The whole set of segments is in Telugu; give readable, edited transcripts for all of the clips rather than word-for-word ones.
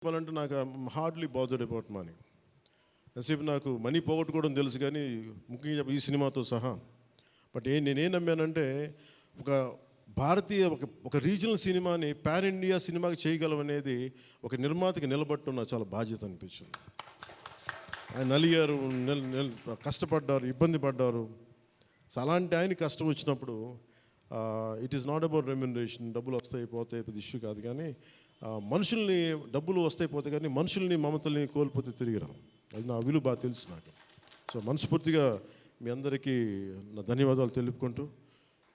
చెప్పాలంటే నాకు హార్డ్లీ బాదర్డ్ అబౌట్ మనీ. ఎంతసేపు నాకు మనీ పోగొట్టుకోవడం తెలుసు, కానీ ముఖ్యంగా ఈ సినిమాతో సహా. బట్ నేనేం నమ్మానంటే ఒక భారతీయ ఒక రీజనల్ సినిమాని పాన్ ఇండియా సినిమాకి చేయగలం అనేది ఒక నిర్మాతకి నిలబట్టున్న చాలా బాధ్యత అనిపించింది. ఆయన నలిగారు, కష్టపడ్డారు, ఇబ్బంది పడ్డారు. సో అలాంటి ఆయన కష్టం వచ్చినప్పుడు it is not about remuneration, డబ్బులు వస్తాయి పోతాయి పెద్ద ఇష్యూ కాదు, కానీ మనుషుల్ని డబ్బులు వస్తాయి పోతాయి కానీ మనుషుల్ని మమతల్ని కోల్పోతే తిరిగిరా. అది నా విలువ బాగా తెలుసు నాకు. సో మనస్ఫూర్తిగా మీ అందరికీ నా ధన్యవాదాలు తెలుపుకుంటూ,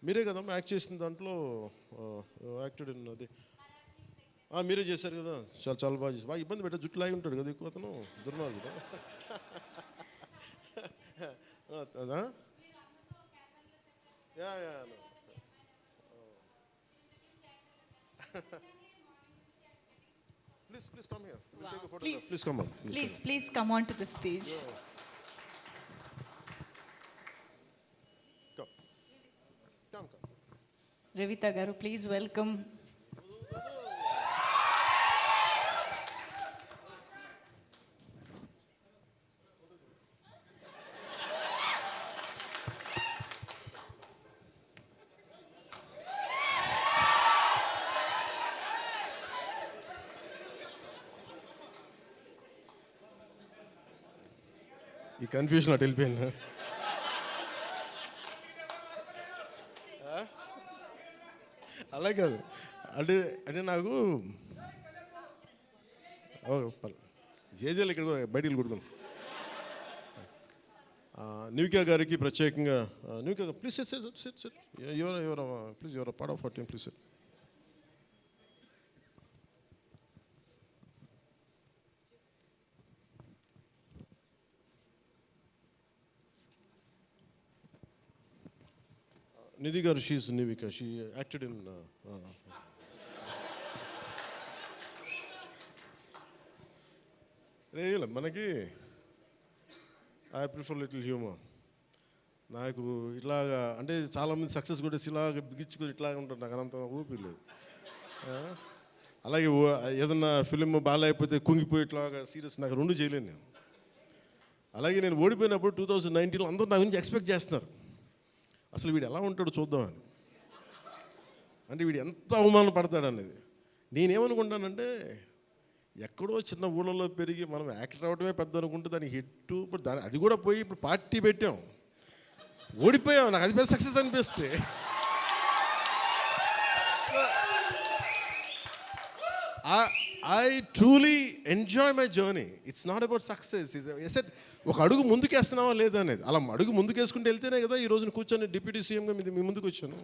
మీరే కదమ్మా యాక్ట్ చేసిన దాంట్లో యాక్టెడ్ అది మీరే చేశారు కదా, చాలా చాలా బాగా చేసి బాగా ఇబ్బంది పెట్టా, జుట్టు లాగి ఉంటాడు కదా ఎక్కువ అతను, దుర్మార్గుడు. అదా yeah Please come here. We'll take a photograph. Please come on. Please come on to the stage. Come. Revita garu, please welcome. ఈ కన్ఫ్యూజన్ అటు వెళ్ళిపోయింది. అలా కాదు అంటే నాకు జేజేలు ఇక్కడ బయటికి కొడుకుంది. న్యూకియా గారికి ప్రత్యేకంగా, న్యూకియా please sit please your part of our team, please sit. Nidhi గారు, she is Nivika, she acted in రేయలే మనకి ఐ ప్రిఫర్ లిటిల్ హ్యూమర్. నాకు ఇట్లాగా అంటే చాలామంది సక్సెస్ కూడా ఇలాగ బిగించుకొని ఇట్లాగా ఉంటారు, నాకు అంత ఊపి లేదు. అలాగే ఏదన్నా ఫిలిం బాగాలేకపోతే కుంగిపోయి ఇట్లాగా సీరియస్, నాకు రెండు చేయలేను నేను. అలాగే నేను ఓడిపోయినప్పుడు 2019లో అందరూ నా గురించి ఎక్స్పెక్ట్ చేస్తున్నారు, అసలు వీడు ఎలా ఉంటాడో చూద్దామని, అంటే వీడు ఎంత అవమానం పడతాడు అనేది. నేనేమనుకుంటానంటే ఎక్కడో చిన్న ఊళ్ళలో పెరిగి మనం యాక్టర్ అవడమే పెద్ద అనుకుంటే దానికి హిట్టు, ఇప్పుడు అది కూడా పోయి ఇప్పుడు పార్టీ పెట్టాం, ఓడిపోయాం, నాకు అది పెద్ద సక్సెస్ అనిపిస్తే. I truly enjoy my journey. It's not about success. I said ఒక అడుగు ముందుకేస్తున్నావా లేదా అనేది. అలా అడుగు ముందుకేసుకుంటూ వెళ్తేనే కదా ఈ రోజున కూర్చొని డిప్యూటీ సీఎంగా మీ ముందుకు వచ్చాను.